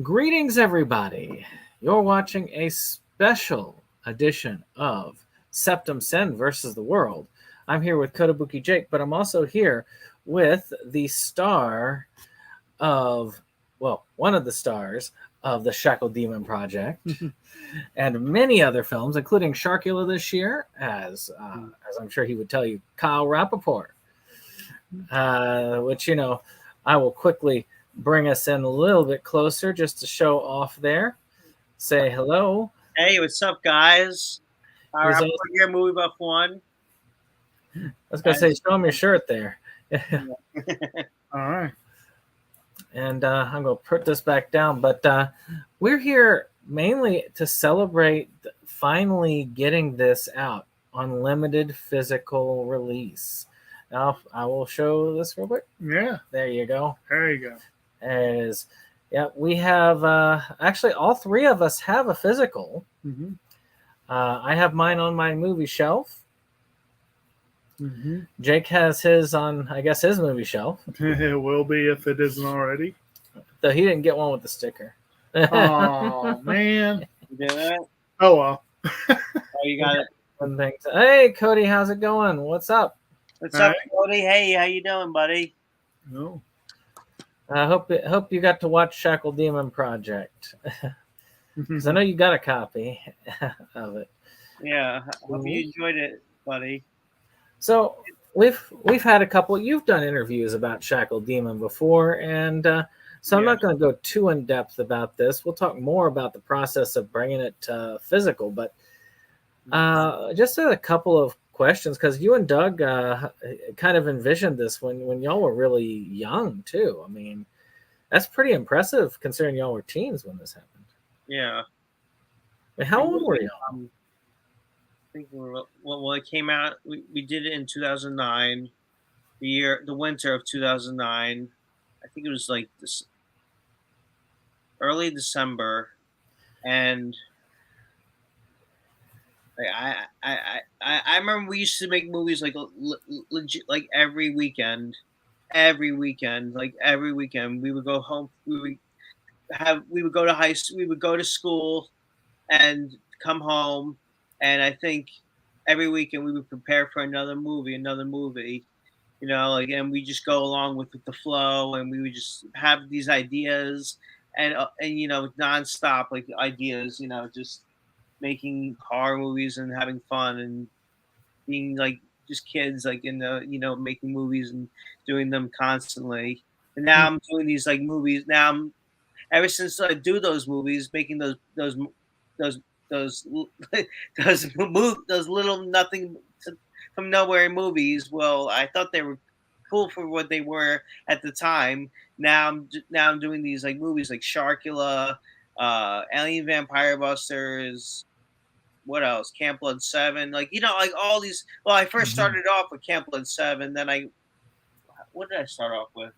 Greetings, everybody. You're watching a special edition of SeptumSin versus the World. I'm here with Kotobukijake, but I'm also here with the star of, well, one of the stars of the Shackled Demon Project and many other films, including Sharkula this year, as I'm sure he would tell you, Kyle Rappaport, which, I will quickly bring us in a little bit closer just to show off there. Say hello. Hey, what's up, guys? He's I'm also, here, Movie Buff One. I was going to say, show him your shirt there. All right. And I'm going to put this back down. But we're here mainly to celebrate finally getting this out on limited physical release. Now, I will show this real quick. Yeah. There you go. There you go. There it is. Yeah, we have actually all three of us have a physical. Mm-hmm. I have mine on my movie shelf. Mm-hmm. Jake has his on, I guess, his movie shelf. It will be if it isn't already. Though he didn't get one with the sticker. Oh, man. You did it? Oh, well. Oh, you got it. Hey, Cody, how's it going? What's up? What's up, Cody? Hey, how you doing, buddy? No. I hope you got to watch Shackled Demon Project. Because I know you got a copy of it. Yeah, I hope you enjoyed it, buddy. So we've had a couple. You've done interviews about Shackled Demon before, and so I'm not going to go too in depth about this. We'll talk more about the process of bringing it physical, but just a couple of questions, because you and Doug kind of envisioned this when y'all were really young too. I mean, that's pretty impressive considering y'all were teens when this happened. Yeah. I mean, how old were you? I think when it came out, we did it in 2009, the winter of 2009. I think it was like this early December, and I remember we used to make movies like legit, like every weekend. Every weekend we would go home. We would go to we would go to school and come home, and I think every weekend we would prepare for another movie, and we just go along with the flow, and we would just have these ideas and nonstop like ideas, just making horror movies and having fun and being like just kids, like making movies and doing them constantly. And now I'm doing these like movies. Now ever since I do those movies, making those those little nothing from nowhere movies. Well, I thought they were cool for what they were at the time. Now I'm doing these like movies like Sharkula, Alien Vampire Busters. What else? Camp Blood 7. Like all these. Well, I first started off with Camp Blood 7. Then what did I start off with?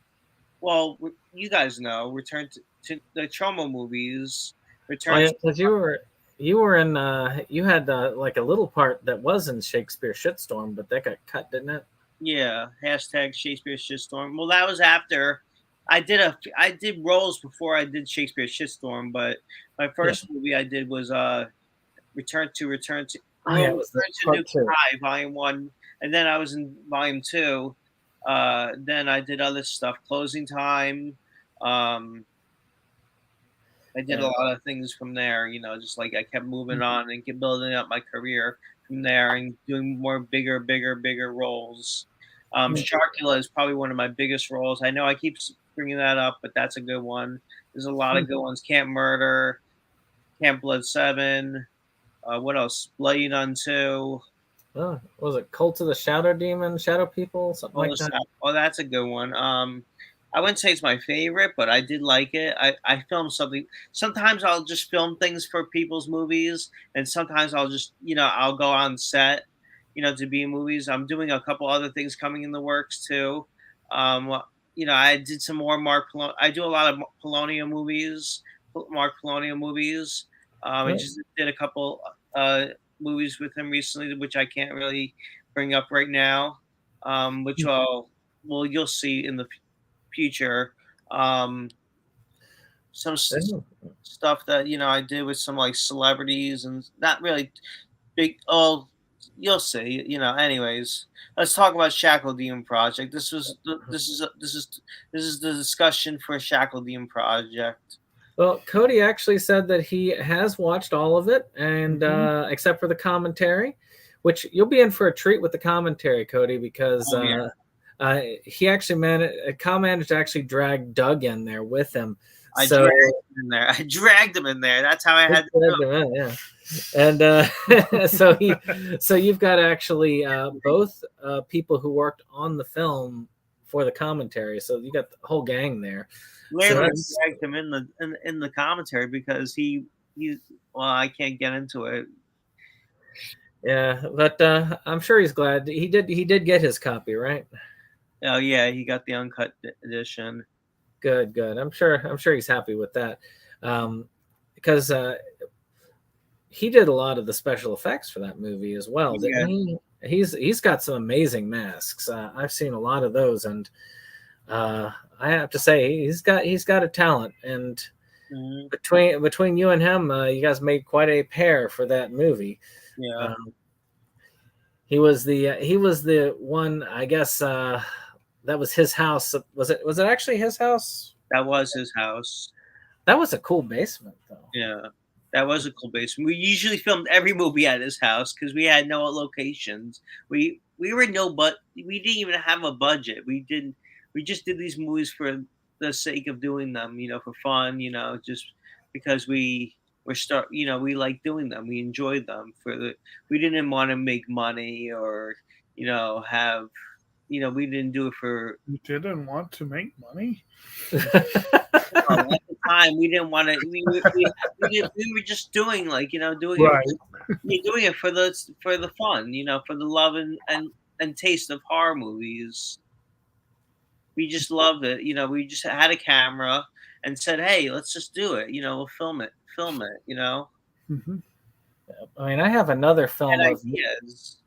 Well, you guys know. Return to the Trauma movies. Because you were in you had like a little part that was in Shakespeare Shitstorm, but that got cut, didn't it? Yeah, hashtag Shakespeare Shitstorm. Well, that was after I did roles before I did Shakespeare Shitstorm, but my first movie I did was Return to Return to Nuke Volume 1, and then I was in Volume 2. Then I did other stuff, Closing Time. I did a lot of things from there, just like I kept moving on and kept building up my career from there and doing more bigger roles. Sharkula is probably one of my biggest roles. I know I keep bringing that up, but that's a good one. There's a lot of good ones. Camp Murder, Camp Blood 7. What else? Bloody Nun 2. Oh, was it Cult of the Shadow Demon, Shadow People, something like that? Oh, that's a good one. I wouldn't say it's my favorite, but I did like it. I filmed something. Sometimes I'll just film things for people's movies, and sometimes I'll just, I'll go on set, to be in movies. I'm doing a couple other things coming in the works too. I did some more I do a lot of Polonium movies, Mark Polonium movies. I just did a couple movies with him recently, which I can't really bring up right now, which you'll see in the future. stuff that I did with some like celebrities and not really big. Oh, you'll see. Anyways, let's talk about Shackled Demon Project. This is the discussion for Shackled Demon Project. Well, Cody actually said that he has watched all of it, and except for the commentary, which you'll be in for a treat with the commentary, Cody, because he actually managed to actually drag Doug in there with him. I dragged him in there. I dragged him in there. That's how I had to do it. Yeah. And so you've got actually both people who worked on the film for the commentary. So you got the whole gang there. Literally dragged him in the commentary because he I can't get into it. Yeah, but I'm sure he's glad he did get his copy, right? Oh yeah, he got the uncut edition. Good. I'm sure he's happy with that, because he did a lot of the special effects for that movie as well, didn't he? He's got some amazing masks. I've seen a lot of those, and I have to say he's got a talent. And between you and him, you guys made quite a pair for that movie. Yeah. He was the one, I guess. That was his house. Was it actually his house? That was his house. That was a cool basement, though. Yeah, that was a cool basement. We usually filmed every movie at his house because we had no locations. We didn't even have a budget. We just did these movies for the sake of doing them, for fun, just because we like doing them. We enjoyed them we didn't want to make money or, have, we didn't do it for. You didn't want to make money? At the time, we didn't want to. We were just doing doing right. doing it for the fun, for the love and taste of horror movies. We just loved it, we just had a camera and said, "Hey, let's just do it." We'll film it. Mm-hmm. I mean, I have another film of ideas.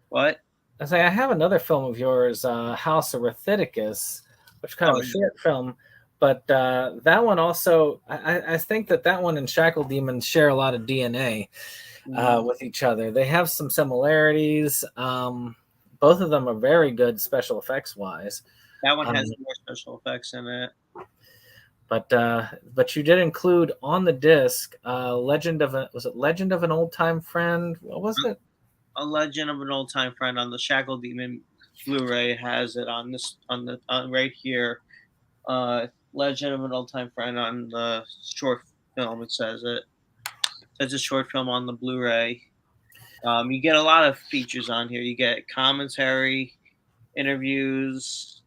What? I have another film of yours, House of Rathithicus, which is kind of a short film, but that one also, I think that one and Shackled Demon share a lot of DNA with each other. They have some similarities. Both of them are very good special effects wise. That one has more special effects in it. But you did include on the disc Legend of an Old Time Friend? What was it? A Legend of an Old Time Friend on the Shackled Demon Blu-ray has it on right here. Legend of an Old Time Friend on the short film. It says it's a short film on the Blu-ray. You get a lot of features on here. You get commentary, interviews,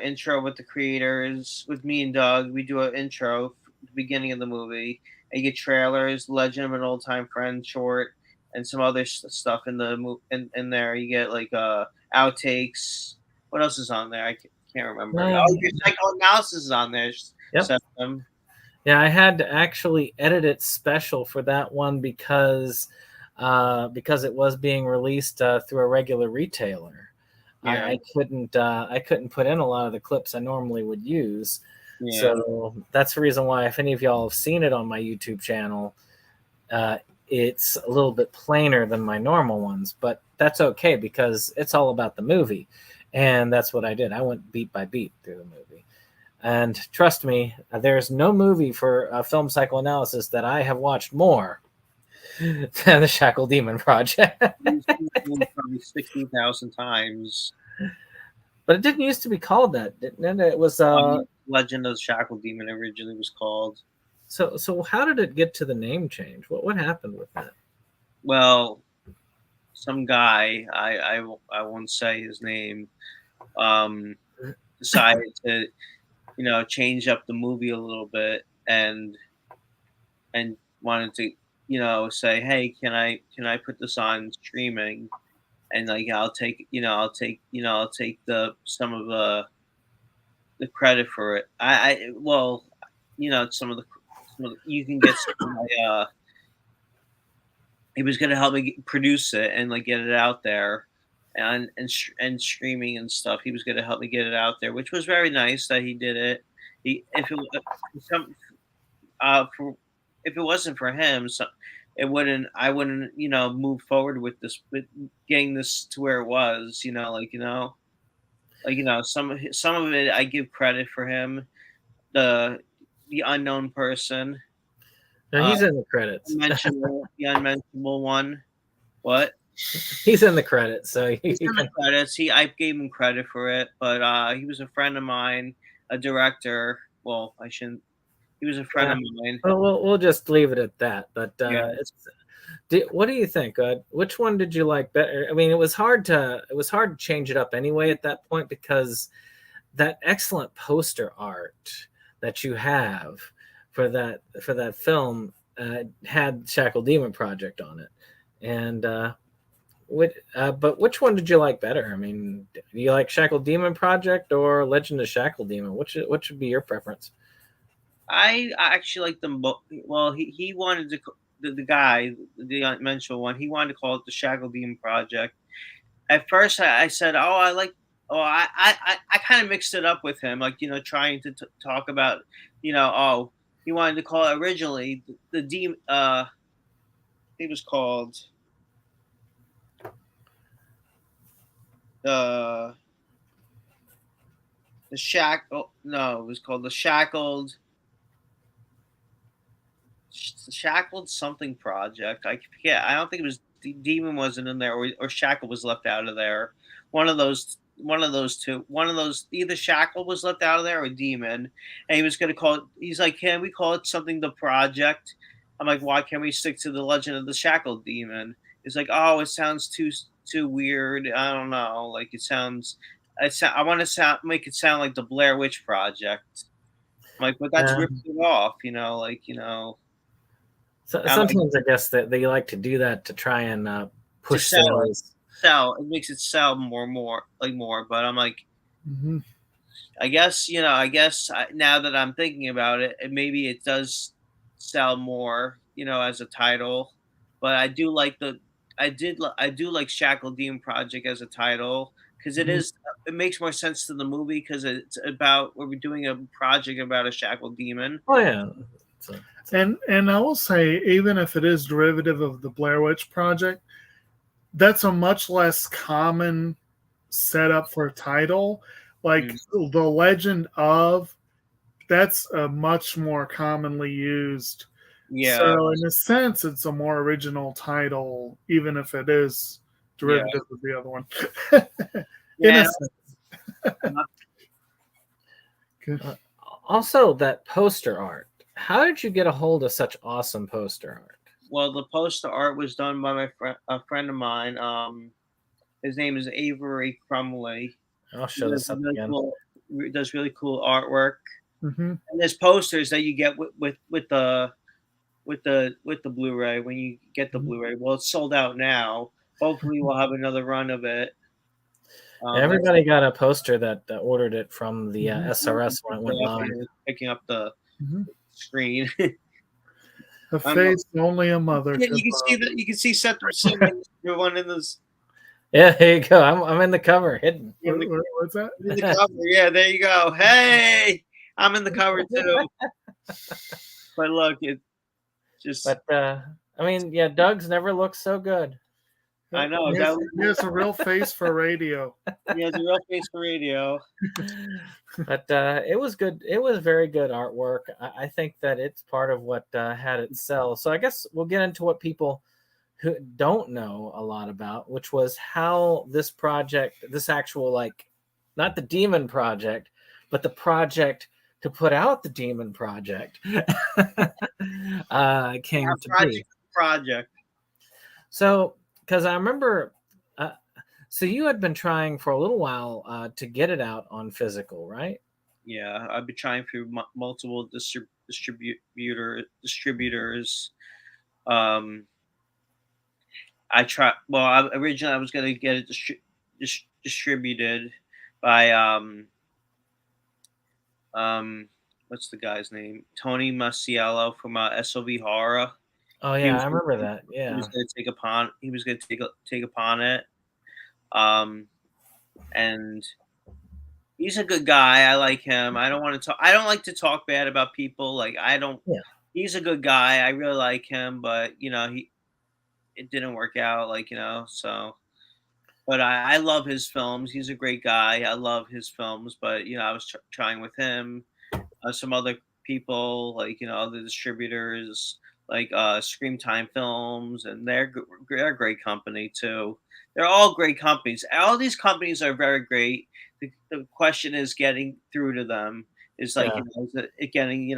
intro with the creators. With me and Doug, we do an intro at the beginning of the movie. And you get trailers, Legend of an Old Time Friend short, and some other stuff in there. You get like outtakes. What else is on there? I can't remember. Your psychoanalysis is on there. Yep. Yeah, I had to actually edit it special for that one because it was being released through a regular retailer. Yeah. I couldn't put in a lot of the clips I normally would use. Yeah. So that's the reason why, if any of y'all have seen it on my YouTube channel, it's a little bit plainer than my normal ones, but that's okay because it's all about the movie. And that's what I did. I went beat by beat through the movie. And trust me, there's no movie for film psychoanalysis that I have watched more than the Shackled Demon Project. Probably 60,000 times. But it didn't used to be called that, didn't it? It was Legend of the Shackled Demon originally was called. So how did it get to the name change? What happened with that? Well, some guy, I won't say his name, decided to change up the movie a little bit and wanted to say, hey, can I put this on streaming, and I'll take some of the credit for it. Some of the you can get some of my, he was going to help me produce it and get it out there and streaming and stuff. He was going to help me get it out there, which was very nice that he did it. If it some for if it wasn't for him, so it wouldn't. I wouldn't, move forward with this, with getting this to where it was. Some of it I give credit for him. The unknown person, No, uh, he's in the credits. the unmentionable one. What? He's in the credits, so He's he in the can. credits. I gave him credit for it, but he was a friend of mine, a director. Well, I shouldn't. He was a friend Yeah. of mine. Well, we'll just leave it at that. But Yeah. what do you think? Which one did you like better? I mean, it was hard to change it up anyway at that point because that excellent poster art that you have for that film had Shackled Demon Project on it, and but which one did you like better? I mean, do you like Shackled Demon Project or Legend of Shackle Demon? What should be your preference? I actually like them both. Well, he wanted to the guy, the unmentionable one. He wanted to call it the Shackle Demon Project. At first, I said, "Oh, I like." Oh, I kind of mixed it up with him, like trying to talk about, oh, he wanted to call it originally the demon. It was called the the shack. Oh no, it was called the Shackled something project. I forget. I don't think it was Demon wasn't in there, or Shackle was left out of there. One of those. One of those two. One of those. Either Shackle was left out of there or Demon. And he was going to call it. He's like, can we call it something? The project. I'm like, why can't we stick to the Legend of the Shackled Demon? It's like, oh, it sounds too weird. I don't know. Like it sounds. I want to make it sound like the Blair Witch Project. I'm like, but that's ripping it off. So, sometimes I guess that they like to do that to try and push sales. It makes it sell more. But I'm like, I guess now that I'm thinking about it, maybe it does sell more, as a title. But I do like I do like Shackle Demon Project as a title because it makes more sense to the movie because it's about we're doing a project about a shackled demon. Oh yeah. And I will say, even if it is derivative of the Blair Witch Project, that's a much less common setup for a title. Like the Legend of, that's a much more commonly used. Yeah. So in a sense, it's a more original title, even if it is derivative of the other one. In a sense. Also, that poster art. How did you get a hold of such awesome poster art? Well, the poster art was done by a friend of mine. His name is Avery Crumley. I'll show this up again. Does really cool artwork. Mm-hmm. And there's posters that you get with the Blu-ray when you get the Blu-ray. Well, it's sold out now. Hopefully, we'll have another run of it. Everybody got a poster that ordered it from the SRS when it went live. Picking up the screen. A face only a mother. You can see that. You can see SeptumSin. One in this. Yeah, there you go. I'm in the cover, hidden. What's that? In the cover. Yeah, there you go. Hey, I'm in the cover too. But look, it just. But I mean, yeah, Doug's never looked so good. I know. He has a real face for radio. He has a real face for radio. But it was good. It was very good artwork. I think that it's part of what had it sell. So I guess we'll get into what people who don't know a lot about, which was how this project, this actual, like, not the Demon Project, but the project to put out the Demon Project came to be. Project. So, because I remember, so you had been trying for a little while to get it out on physical, right? Yeah, I've been trying through multiple distributors. Originally I was going to get it distributed by what's the guy's name? Tony Masiello from SOV Horror. Oh yeah, I remember that. Yeah, he was going to take upon it, and He's a good guy. I like him. I don't want to talk. I don't like to talk bad about people. Like I don't. Yeah. He's a good guy. I really like him, but it didn't work out. So. But I love his films. He's a great guy. I love his films. But I was trying with him, some other people, other distributors, Scream Time Films, and they're a great company too. They're all great companies. All these companies are very great. The question is getting through to them. Is Yeah. is it getting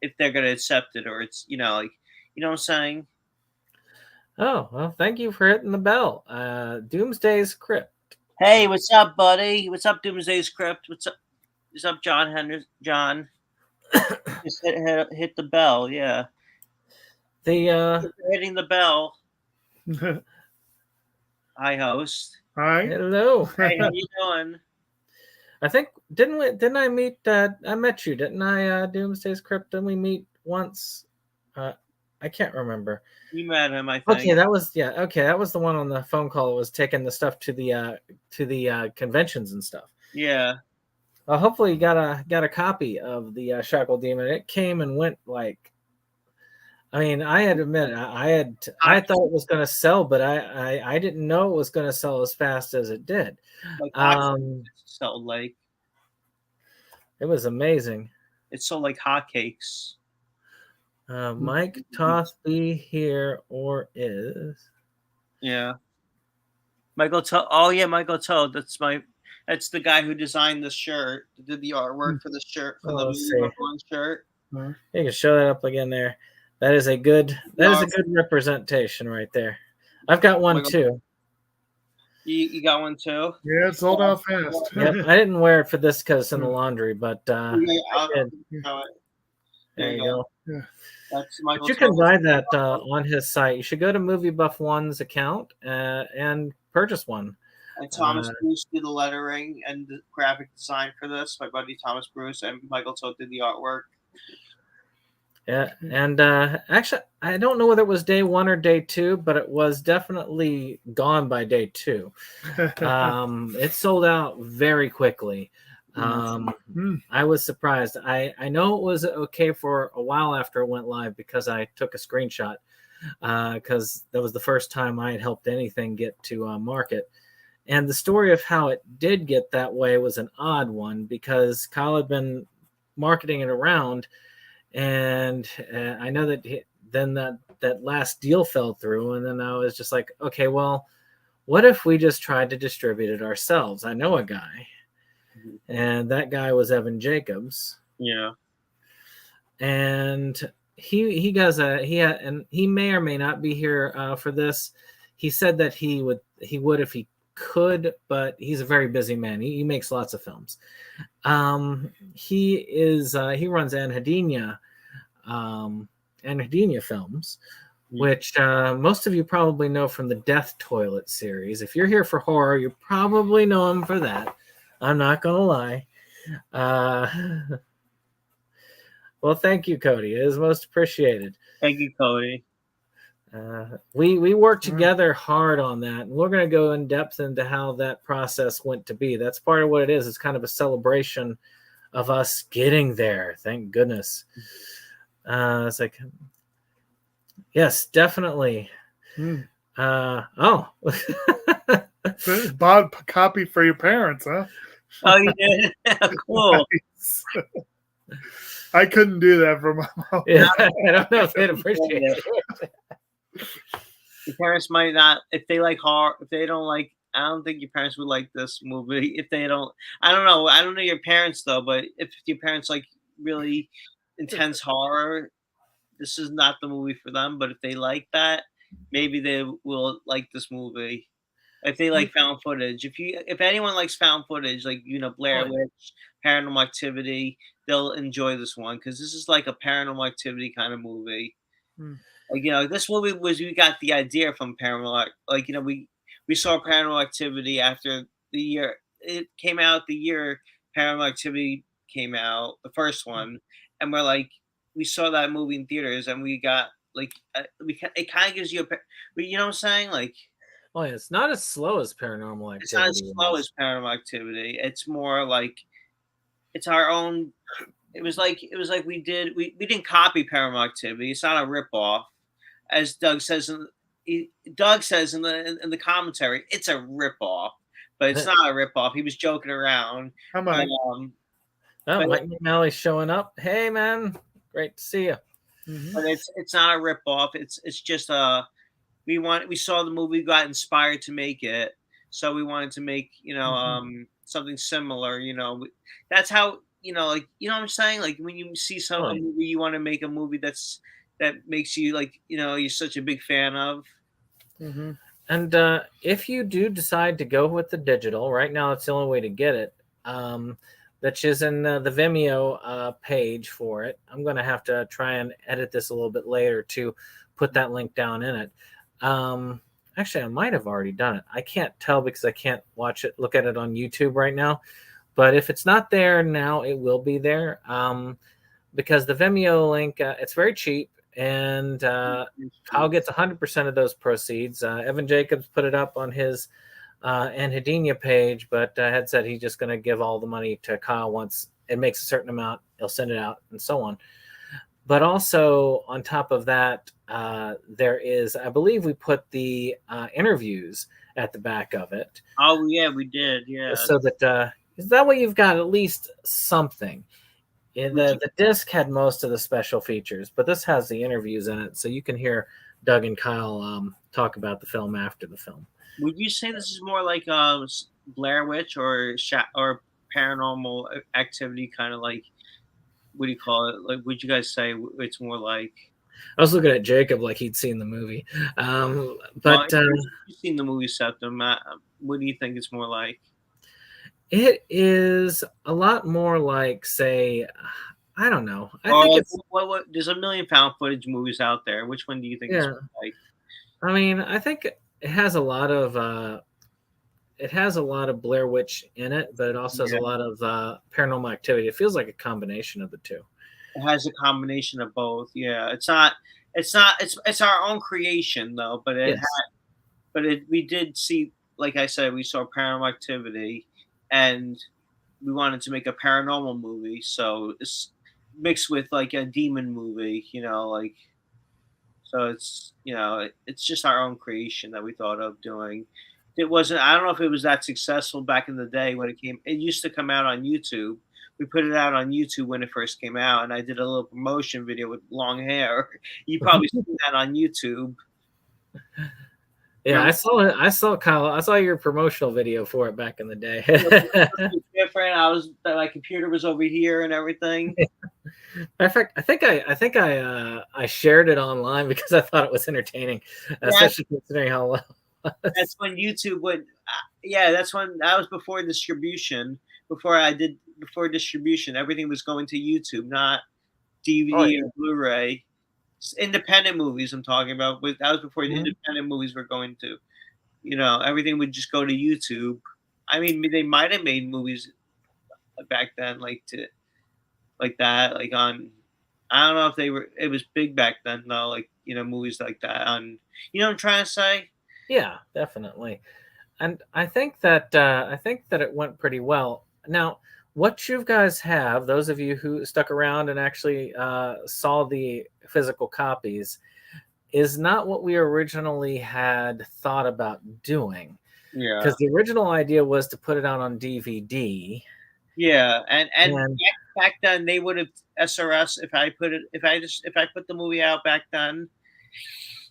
if they're going to accept it, or it's what I'm saying. Oh, well, thank you for hitting the bell. Doomsday's Crypt. Hey, what's up, buddy? What's up, Doomsday's Crypt? What's up, John Henderson? John, just hit the bell. Yeah, hitting the bell. Hi, host. Hi. Hello. Hey, how you doing? I think didn't I meet? I met you, didn't I? Doomsday's Crypt. Didn't we meet once? I can't remember. You met him, I think. Okay, that was the one on the phone call that was taking the stuff to the conventions and stuff. Yeah. Well, hopefully you got a copy of the Shackled Demon. It came and went like. I mean, I had to admit, I thought it was going to sell, but I didn't know it was going to sell as fast as it did. It was amazing. It sold like hotcakes. Mike Toth be here or is? Yeah. Michael Toth. Oh yeah, Michael Toth. That's the guy who designed the shirt. Did the artwork for the shirt for the shirt. You can show that up again there. That is a good representation right there. I've got one too. You got one too? Yeah, it sold out fast. Yep, I didn't wear it for this because it's in the laundry, but there you go. Yeah. That's Michael. But you can buy that on his site. You should go to Movie Buff One's account and purchase one. And Thomas Bruce did the lettering and the graphic design for this. My buddy Thomas Bruce and Michael Toth did the artwork. Yeah, and actually, I don't know whether it was day 1 or day 2, but it was definitely gone by day 2. It sold out very quickly. I was surprised. I know it was okay for a while after it went live because I took a screenshot because that was the first time I had helped anything get to market. And the story of how it did get that way was an odd one because Kyle had been marketing it around. And I know that then that last deal fell through, and then I was just like, okay, well, what if we just tried to distribute it ourselves? I know a guy, and that guy was Evan Jacobs. Yeah, and he may or may not be here for this. He said that he would if he could, but he's a very busy man. He makes lots of films. He runs Anhedenia Films, which most of you probably know from the Death Toilet series. If you're here for horror, you probably know him for that. I'm not gonna lie. Well, thank you, Cody. It is most appreciated. Thank you, Cody. We worked together hard on that, and we're going to go in depth into how that process went to be. That's part of what it is. It's kind of a celebration of us getting there. Thank goodness. It's like, yes, definitely. Bought a copy for your parents, huh? Oh, you did? Cool. Nice. I couldn't do that for my mom. Yeah, I don't know if they'd appreciate it. Your parents might not, if they like horror, if they don't like, I don't think your parents would like this movie. If they don't, I don't know your parents though, but if your parents like really intense horror, this is not the movie for them. But if they like that, maybe they will like this movie. If they like found footage, if anyone likes found footage, like Blair Witch, Paranormal Activity, they'll enjoy this one because this is like a Paranormal Activity kind of movie. Like this movie we got the idea from Paranormal. We saw Paranormal Activity after the year it came out. The year Paranormal Activity came out, the first one, and we're like, we saw that movie in theaters, and we got like it kind of gives you you know what I'm saying, like. Oh, yeah, it's not as slow as Paranormal It's not as Activity slow was. as Paranormal Activity. It's more like it's our own. It was like we didn't copy Paranormal Activity. It's not a ripoff, as Doug says Doug says in the commentary. It's a ripoff, but it's not a ripoff. He was joking around. Hi, But, Mike. Oh, but Mike McNally's showing up. Hey, man, great to see you. but it's not a ripoff. It's just we saw the movie, got inspired to make it, so we wanted to make something similar. That's how like what I'm saying. Like when you see a Right. movie, you want to make a movie that makes you like you're such a big fan of. And if you do decide to go with the digital, right now it's the only way to get it. That is in the Vimeo page for it. I'm going to have to try and edit this a little bit later to put that link down in it. Actually, I might have already done it. I can't tell because I can't look at it on YouTube right now. But if it's not there now, it will be there. Because the Vimeo link, it's very cheap. And Kyle gets 100% of those proceeds. Evan Jacobs put it up on his Anhedenia page, but had said he's just going to give all the money to Kyle once it makes a certain amount. He'll send it out and so on. But also on top of that, there is, I believe we put the interviews at the back of it. Oh yeah, we did. Yeah. So that way you've got at least something. The disc had most of the special features, but this has the interviews in it, so you can hear Doug and Kyle talk about the film after the film. Would you say this is more like Blair Witch or Paranormal Activity, kind of like, what do you call it? Like, would you guys say it's more like? I was looking at Jacob like he'd seen the movie, but you've seen the movie Septum. What do you think it's more like? It is a lot more like, say, I don't know. I think like, it's what there's a million found footage movies out there. Which one do you think it's like? I mean, I think it has a lot of Blair Witch in it, but it also has a lot of Paranormal Activity. It feels like a combination of the two. It has a combination of both. Yeah, it's our own creation though. But we did see, like I said, we saw Paranormal Activity, and we wanted to make a paranormal movie. So it's mixed with like a demon movie, like. So it's it's just our own creation that we thought of doing. It wasn't. I don't know if it was that successful back in the day when it came. It used to come out on YouTube. We put it out on YouTube when it first came out, and I did a little promotion video with long hair. You probably seen that on YouTube. Yeah, I saw it. I saw Kyle. I saw your promotional video for it back in the day. Different. My computer was over here and everything. In fact, I think I shared it online because I thought it was entertaining, especially considering how well. That's when YouTube would. That was before distribution. Before distribution, everything was going to YouTube, not DVD or Blu-ray. Independent movies I'm talking about, but that was before the independent movies were going to, everything would just go to YouTube. I mean, they might have made movies back then, like that, like on, I don't know if it was big back then though, like, movies like that on, what I'm trying to say? Yeah, definitely. And I think that it went pretty well. Now, what you guys have, those of you who stuck around and actually saw the physical copies, is not what we originally had thought about doing. Yeah. Because the original idea was to put it out on DVD. Yeah, and back then they would have SRS if I put the movie out back then,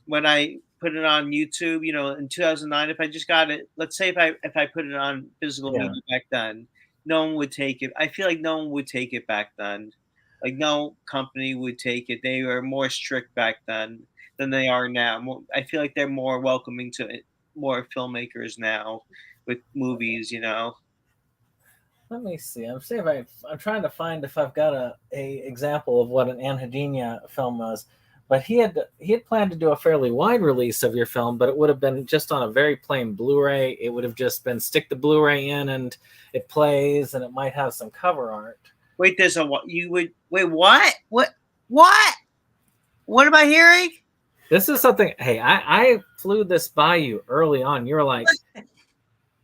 when I put it on YouTube, in 2009, if I just got it, let's say if I put it on physical media back then, no one would take it. I feel like no one would take it back then. Like no company would take it. They were more strict back then than they are now. I feel like they're more welcoming to more filmmakers now with movies, Let me see. I'm trying to find if I've got a example of what an Anhedenia film was. But he had planned to do a fairly wide release of your film, but it would have been just on a very plain Blu-ray. It would have just been stick the Blu-ray in and it plays, and it might have some cover art. Wait, what? What? What am I hearing? This is something. Hey, I flew this by you early on. You're like,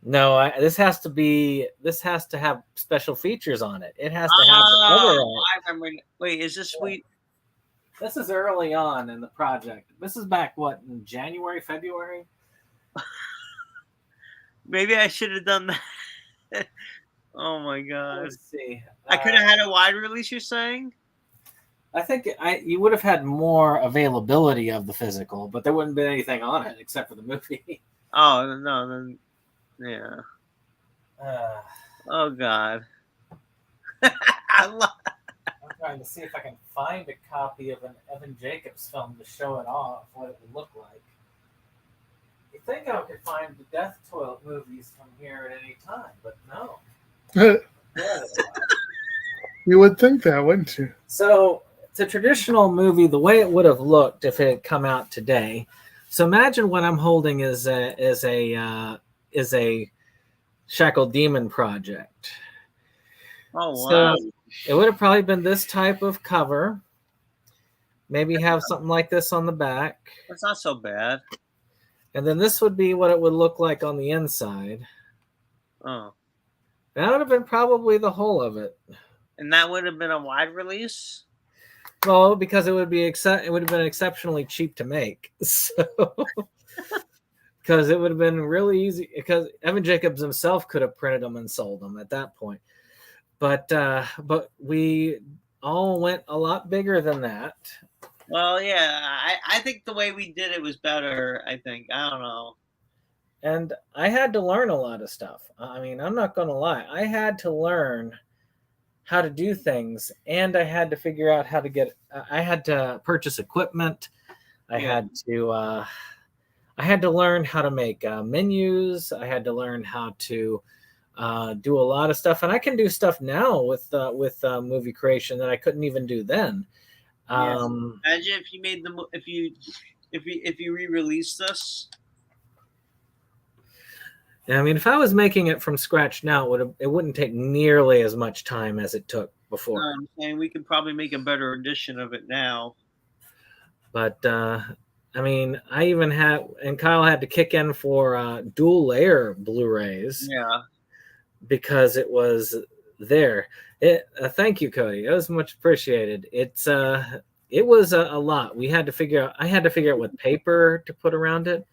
no, this has to have special features on it. It has to have the cover Oh, art. I remember. Wait, is this sweet? This is early on in the project. This is back what, in January, February? Maybe I should have done that. Oh my god! Let's see. I could have had a wide release. You're saying? I think you would have had more availability of the physical, but there wouldn't be anything on it except for the movie. Oh no, then yeah. Oh god. I'm trying to see if I can find a copy of an Evan Jacobs film to show it off, what it would look like. You think I could find the Death Toilet movies from here at any time, but no. You would think that, wouldn't you? So it's a traditional movie, the way it would have looked if it had come out today. So imagine what I'm holding is a Shackled Demon Project. Oh wow! So it would have probably been this type of cover. Maybe have something like this on the back. That's not so bad. And then this would be what it would look like on the inside. Oh. That would have been probably the whole of it. And that would have been a wide release? Well, because it would have been exceptionally cheap to make. So because it would have been really easy, because Evan Jacobs himself could have printed them and sold them at that point. But we all went a lot bigger than that. Well, yeah, I think the way we did it was better, I think. I don't know. And I had to learn a lot of stuff. I mean, I'm not going to lie. I had to learn how to do things, and I had to figure out how to I had to purchase equipment. I had to learn how to make menus. I had to learn how to do a lot of stuff, and I can do stuff now with movie creation that I couldn't even do then. Imagine if you made if you re-released this. I mean, if I was making it from scratch now, it wouldn't take nearly as much time as it took before. I'm saying we could probably make a better edition of it now. But I mean, I even and Kyle had to kick in for dual layer Blu-rays. Yeah. Because it was there. Thank you, Cody. It was much appreciated. It was a lot. I had to figure out what paper to put around it.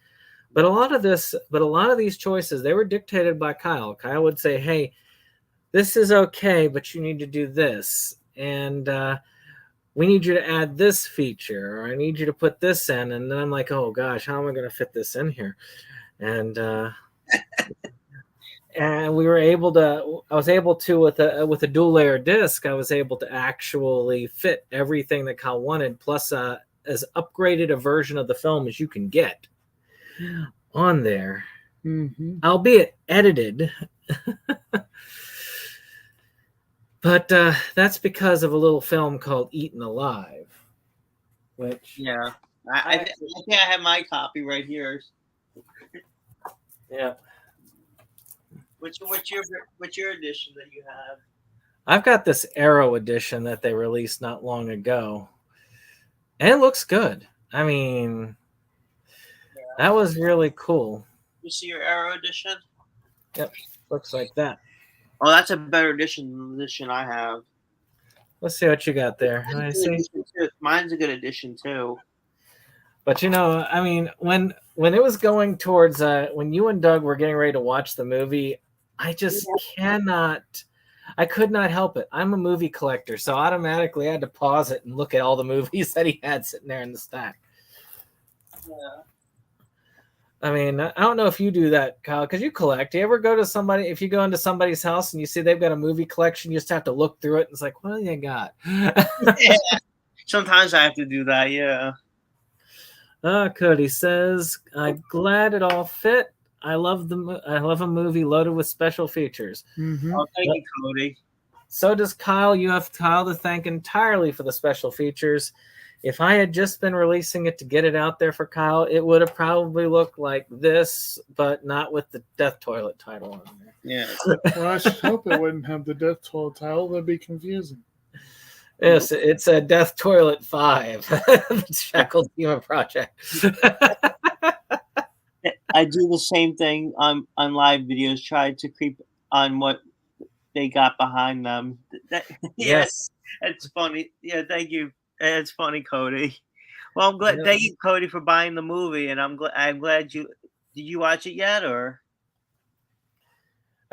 But a lot of these choices, they were dictated by Kyle. Kyle would say, "Hey, this is okay, but you need to do this, and we need you to add this feature, or I need you to put this in." And then I'm like, "Oh gosh, how am I going to fit this in here?" And and we were able to. I was able to with a dual layer disc. I was able to actually fit everything that Kyle wanted, plus as upgraded a version of the film as you can get on there, albeit edited. But that's because of a little film called Eaten Alive, which I think I have my copy right here. Yeah. What's your edition that you have? I've got this Arrow edition that they released not long ago, and it looks good. I mean, that was really cool. You see your Arrow edition? Yep, looks like that. Oh, that's a better edition than the edition I have. Let's see what you got there. Mine's a good edition too. But I mean, when it was going towards when you and Doug were getting ready to watch the movie, I just I could not help it. I'm a movie collector, so automatically I had to pause it and look at all the movies that he had sitting there in the stack. Yeah. I mean, I don't know if you do that, Kyle, because you collect. Do you ever go to somebody, if you go into somebody's house and you see they've got a movie collection, you just have to look through it and it's like, what do you got? Yeah. Sometimes I have to do that, yeah. Cody says, I'm glad it all fit. I love a movie loaded with special features. Mm-hmm. Oh, thank you, Cody. So does Kyle. You have Kyle to thank entirely for the special features. If I had just been releasing it to get it out there for Kyle, it would have probably looked like this, but not with the Death Toilet title on there. Yeah. Well, I should hope it wouldn't have the Death Toilet title. That'd be confusing. Yes, it's a Death Toilet 5, the Shackled Demon Project. I do the same thing on live videos, try to creep on what they got behind them. Yes, it's funny. Yeah, thank you. It's funny, Cody. Well, I'm glad. Yeah. Thank you, Cody, for buying the movie, and I'm glad you. Did you watch it yet, or?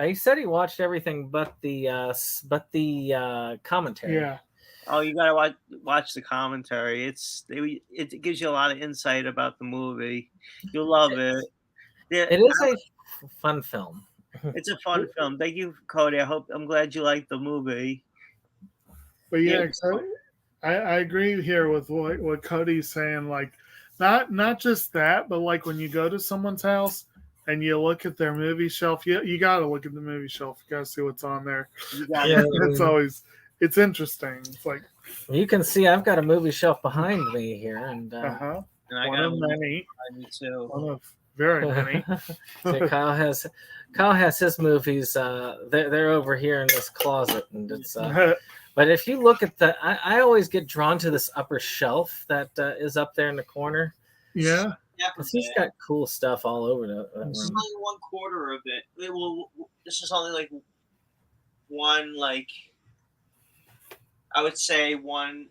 He said he watched everything but the commentary. Yeah. Oh, you gotta watch the commentary. It gives you a lot of insight about the movie. You'll love it. It is a fun film. It's a fun film. Thank you, Cody. I'm glad you liked the movie. But yeah, I agree here with what Cody's saying. Like, not just that, but like when you go to someone's house and you look at their movie shelf, you got to look at the movie shelf. You got to see what's on there. Yeah. It's interesting. It's like, you can see I've got a movie shelf behind me here, and And I one got of many. Me too. One of very many. So Kyle has his movies. They're over here in this closet, and it's. But if you look at I always get drawn to this upper shelf that is up there in the corner. Yeah. Because he's got cool stuff all over the room. This is only 1/4 of it. This is only like one, like I would say one.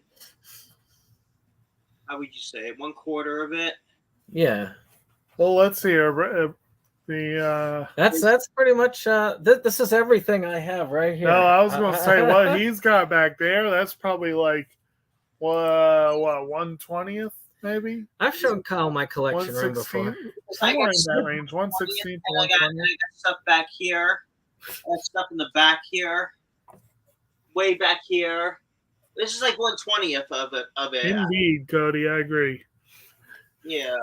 How would you say it? 1/4 of it. Yeah. Well, let's see. That's pretty much. This is everything I have right here. No, I was going to say what he's got back there. That's probably like what 1/20th maybe. I've shown Kyle my collection room before. Somewhere in that range, 1/16. I got stuff back here. I got stuff in the back here. Way back here. This is like 1/20th of it. Indeed, Cody, I agree. Yeah.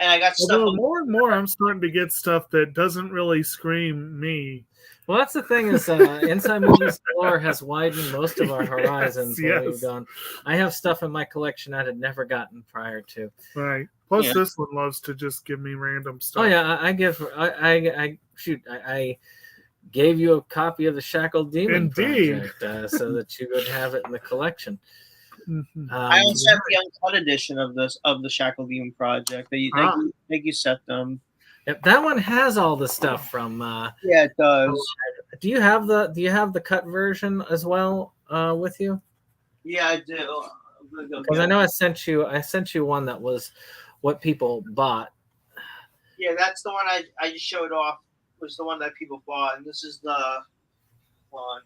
And I got stuff. More and more, I'm starting to get stuff that doesn't really scream me. Well, that's the thing is, Inside Movies Galore has widened most of our horizons. Yes. We've gone. I have stuff in my collection I had never gotten prior to. Right. Plus, this one loves to just give me random stuff. Oh yeah, I gave you a copy of the Shackled Demon Project so that you would have it in the collection. Mm-hmm. I also have the uncut edition of the Shackled Demon Project. Thank you, Septum. Yep, that one has all the stuff from. Yeah, it does. Do you have the cut version as well with you? Yeah, I do. Because I know I sent you one that was what people bought. Yeah, that's the one I just showed off. Was the one that people bought, and this is the one.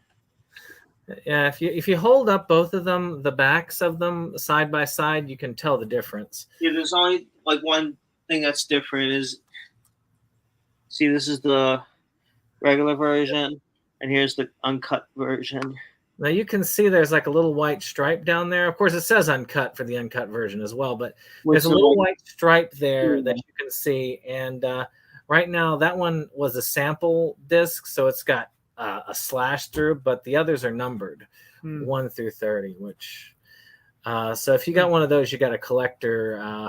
Yeah, if you hold up both of them, the backs of them side by side, you can tell the difference. Yeah, there's only like one thing that's different is, see, this is the regular version, and here's the uncut version. Now you can see there's like a little white stripe down there. Of course, it says uncut for the uncut version as well, but there's a little white stripe there that you can see. And right now, that one was a sample disc, so it's got a slash through, but the others are numbered 1 through 30, which so if you got one of those, you got a collector,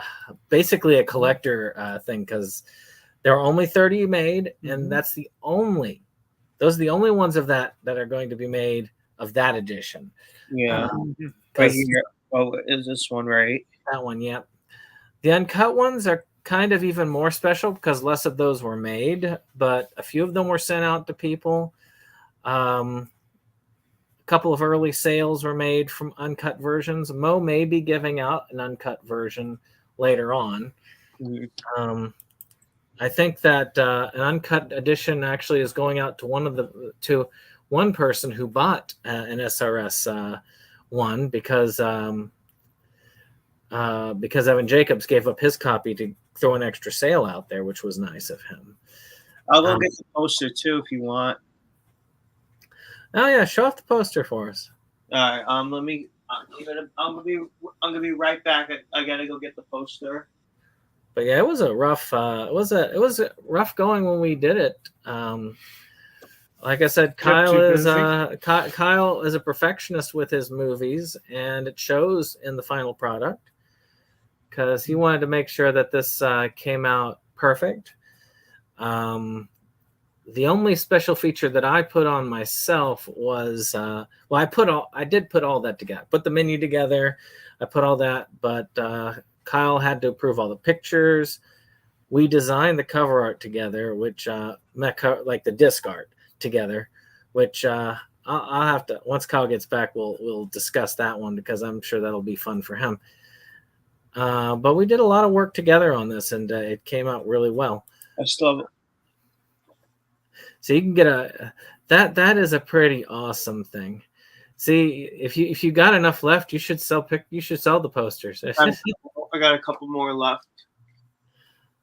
basically a collector thing, because there are only 30 made, and those are the only ones of that are going to be made of that edition. Yeah. Right here. Oh, is this one right? That one, yeah. The uncut ones are kind of even more special because less of those were made, but a few of them were sent out to people. A couple of early sales were made from uncut versions. Mo may be giving out an uncut version later on. I think that an uncut edition actually is going out to one person who bought an SRS one because Evan Jacobs gave up his copy to throw an extra sale out there, which was nice of him. I'll go get the poster too if you want. Oh yeah, show off the poster for us. All right. Let me. I'm gonna be right back. I gotta go get the poster. But yeah, it was a rough. It was rough going when we did it. Like I said, Kyle is a perfectionist with his movies, and it shows in the final product because he wanted to make sure that this came out perfect. the only special feature that I put on myself was I did put all that together. Put the menu together. I put all that, but Kyle had to approve all the pictures. We designed the cover art together, which like the disc art together, which I'll have to, once Kyle gets back, we'll discuss that one because I'm sure that'll be fun for him. But we did a lot of work together on this, and it came out really well. I still have So you can get that is a pretty awesome thing. See, if you got enough left, you should sell the posters. I got a couple more left.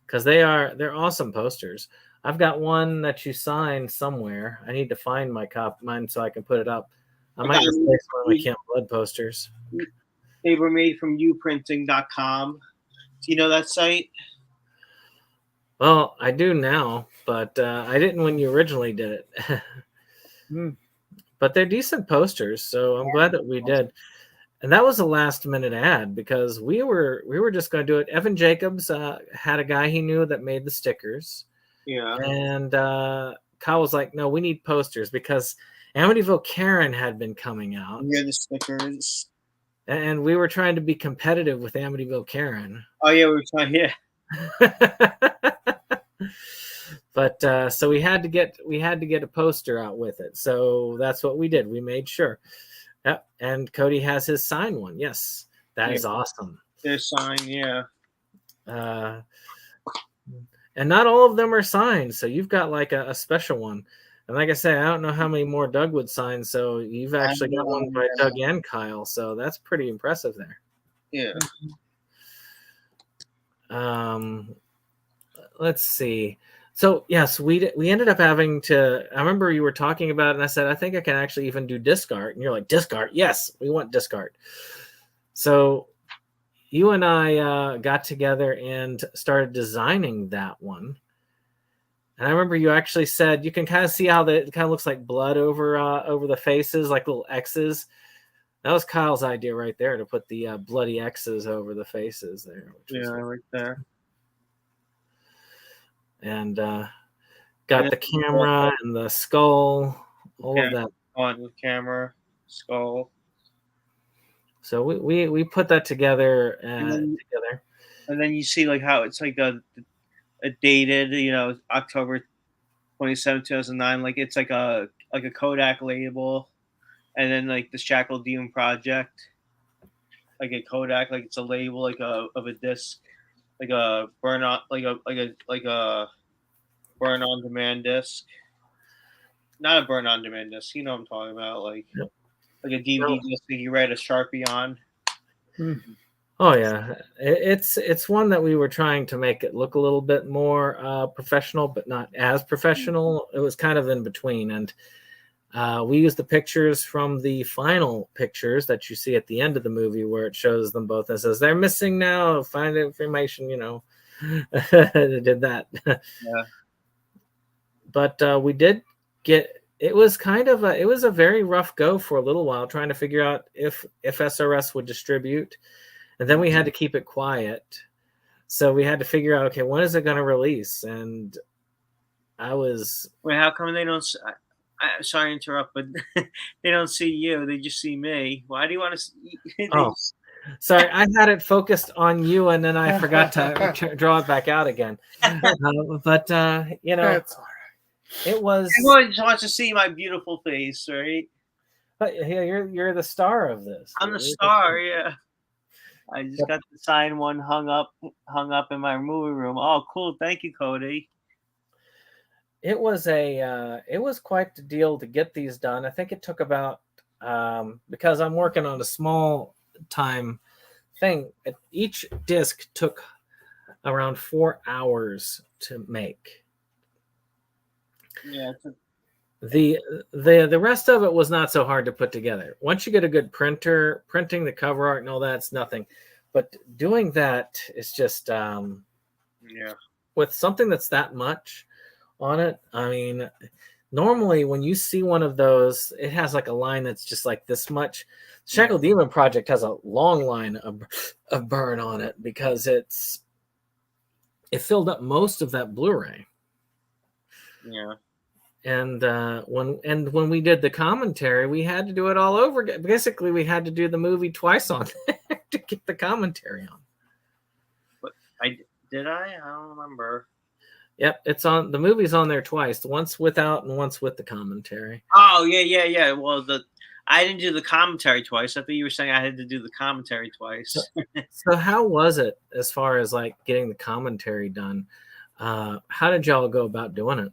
Because they're awesome posters. I've got one that you signed somewhere. I need to find mine so I can put it up. I might replace one of my Camp Blood posters. They were made from uprinting.com. Do you know that site? Well, I do now, but I didn't when you originally did it. But they're decent posters, so I'm glad that we did. And that was a last minute ad because we were just going to do it. Evan Jacobs had a guy he knew that made the stickers. Yeah. And Kyle was like, no, we need posters because Amityville Karen had been coming out. Yeah, the stickers. And we were trying to be competitive with Amityville Karen. Oh yeah, we were trying. Yeah. But so we had to get a poster out with it. So that's what we did. We made sure. Yep. And Cody has his signed one. Yes. That is awesome. They're signed, yeah. And not all of them are signed. So you've got like a special one. And like I say, I don't know how many more Doug would sign. So you've actually got one by Doug and Kyle. So that's pretty impressive there. Yeah. Let's see. So yes, we ended up having to. I remember you were talking about it, and I said I think I can actually even do disc art, and you're like disc art. Yes, we want disc art. So you and I got together and started designing that one. And I remember you actually said you can kind of see how it kind of looks like blood over the faces, like little X's. That was Kyle's idea right there to put the bloody X's over the faces there. Right there. And got the camera and the skull, all of that on the camera, skull. So we put that together together. And then you see like how it's like a dated, October 27, 2009. Like it's like a Kodak label, and then like the Shackled Demon Project, like a Kodak, like it's a label like of a disc. Like a burn on, like a burn on demand disc, not a burn on demand disc. You know what I'm talking about, like a DVD disc that you write a Sharpie on. Oh yeah, it's one that we were trying to make it look a little bit more professional, but not as professional. It was kind of in between, and we used the pictures from the final pictures that you see at the end of the movie where it shows them both and says they're missing now, find information, they did that. Yeah. But we did get, it was a very rough go for a little while trying to figure out if SRS would distribute, and then we had to keep it quiet. So we had to figure out, okay, when is it going to release? And wait, how come they don't? Sorry to interrupt, but they don't see you. They just see me. Why do you want to see? Sorry. I had it focused on you, and then I forgot to draw it back out again. That's all right. It was. Everyone just wants to see my beautiful face, right? But yeah, you're the star of this. I'm the star. Yeah. I just got the signed one hung up in my movie room. Oh, cool! Thank you, Cody. It was quite the deal to get these done. I think it took about because I'm working on a small time thing. Each disc took around 4 hours to make. Yeah. The rest of it was not so hard to put together. Once you get a good printer, printing the cover art and all that's nothing. But doing that is just with something that's that much on it. I mean, normally when you see one of those, it has like a line that's just like this much. Shackled Demon Project has a long line of burn on it because it filled up most of that Blu-ray. Yeah. And when we did the commentary, we had to do it all over again. Basically, we had to do the movie twice on there to get the commentary on. But I don't remember. Yep, it's on. The movie's on there twice. Once without and once with the commentary. Oh yeah. Well, I didn't do the commentary twice. I thought you were saying I had to do the commentary twice. So how was it as far as like getting the commentary done? How did y'all go about doing it?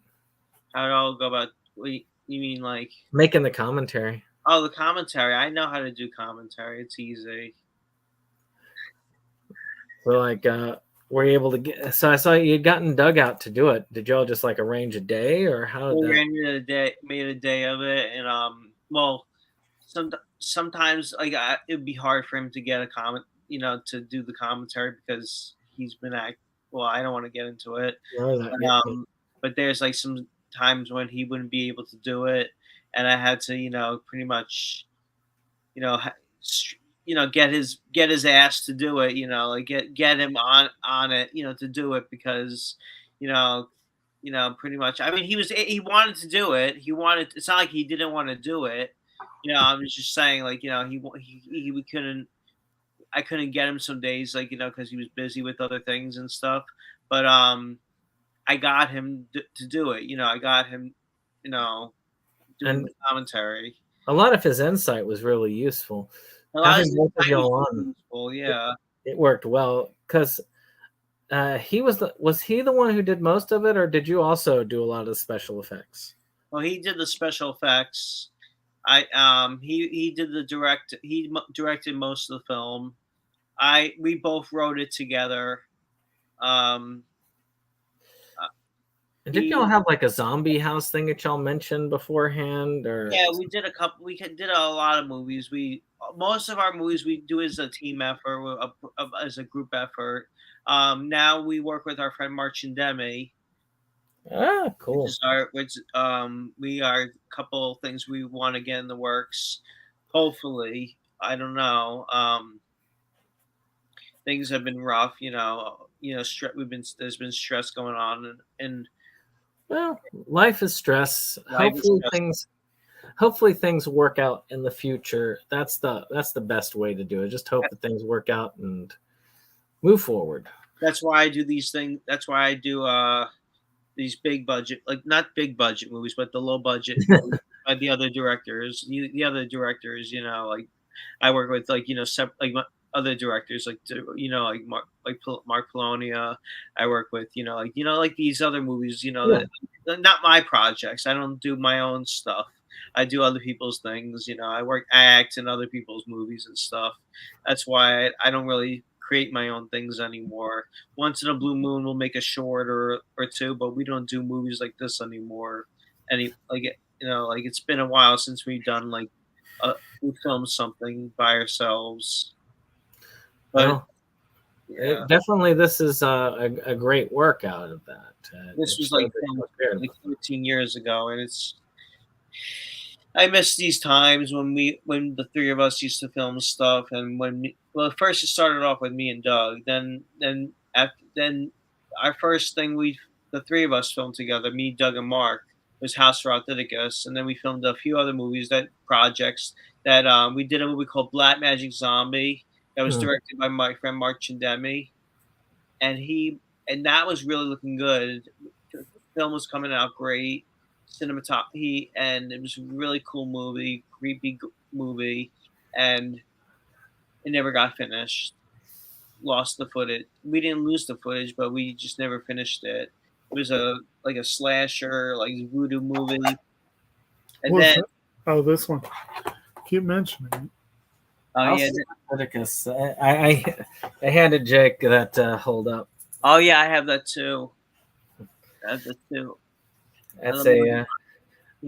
How did all go about? You mean like Making the commentary? Oh, the commentary. I know how to do commentary. It's easy. So like, were you able to get? So I saw you'd gotten Doug out to do it. Did y'all just like arrange a day, or how did that? Made a day of it, and well, sometimes like it'd be hard for him to get a comment, to do the commentary because he's been Well, I don't want to get into it, but there's like some times when he wouldn't be able to do it, and I had to, pretty much, get his ass to do it, like get him on it, to do it because, pretty much. I mean, he wanted to do it. It's not like he didn't want to do it. I was just saying, like, he couldn't. I couldn't get him some days, like, because he was busy with other things and stuff. But I got him to do it. I got him, doing the commentary. A lot of his insight was really useful. Having both of y'all on, useful, yeah. It worked well because was he the one who did most of it, or did you also do a lot of the special effects? Well, he did the special effects. He did he directed most of the film. We both wrote it together. And did y'all have like a zombie house thing that y'all mentioned beforehand, or? Yeah, we did a couple. We did a lot of movies. Most of our movies we do as a team effort, as a group effort. Now we work with our friend Anhedenia. Ah, cool. We are a couple of things we want to get in the works. Hopefully, I don't know. Things have been rough, there's been stress going on, and well, life is stress. Hopefully things work out in the future. That's the best way to do it. Just hope that things work out and move forward. That's why I do these things. That's why I do these big budget, like not big budget movies, but the low budget by the other directors. The other directors, like I work with, like other directors, like Mark Polonia. I work with, like these other movies, that, not my projects. I don't do my own stuff. I do other people's things. I act in other people's movies and stuff. That's why I don't really create my own things anymore. Once in a blue moon, we'll make a short or two, but we don't do movies like this anymore. It's been a while since we've done we filmed something by ourselves. But definitely, this is a great work out of that. This was like 14 years ago, and I miss these times when the three of us used to film stuff, and first it started off with me and Doug. Then our first thing the three of us filmed together, me, Doug, and Mark, was House of Rothidicus, and then we filmed a few other projects that we did a movie called Black Magic Zombie that was directed by my friend Mark Chindemi, and that was really looking good. The film was coming out great, cinematography, and it was a really cool movie, creepy movie, and it never got finished. Lost the footage. We didn't lose the footage, but we just never finished it. It was a slasher, like voodoo movie. And this one. Keep mentioning it. Oh yeah, Leviticus. I handed Jake that hold up. Oh yeah, I have that too. That's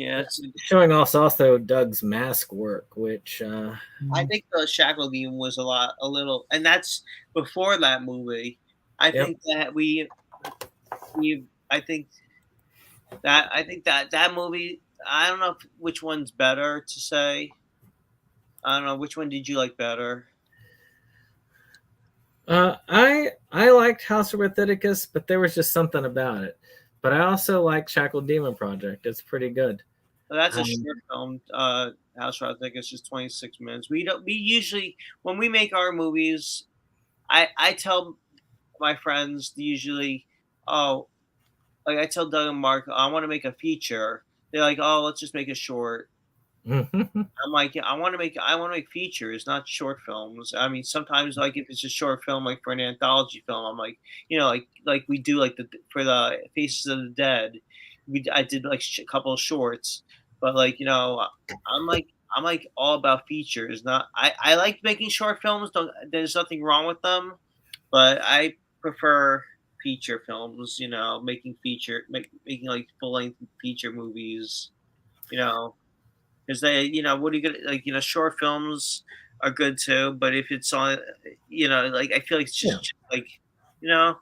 it's showing us also Doug's mask work, which I think the Shackled Demon was a little, and that's before that movie. I think that that movie. I don't know which one's better to say. I don't know, which one did you like better? I liked House of Rothidicus, but there was just something about it. But I also like Shackled Demon Project. It's pretty good. So that's a short film. House Route, I think it's just 26 minutes. We usually, when we make our movies, I tell my friends usually, oh, like I tell Doug and Mark, I want to make a feature. They're like, oh, let's just make a short. I'm like, yeah, I want to make features, not short films. I mean, sometimes like if it's a short film, like for an anthology film, I'm like, like we do like for the Faces of the Dead, I did like a couple of shorts, but like I'm like I'm like all about features. Not I like making short films. There's nothing wrong with them, but I prefer feature films. Making making like full length feature movies. You know because what are you gonna like? Short films are good too, but if it's on, like I feel like it's just like, I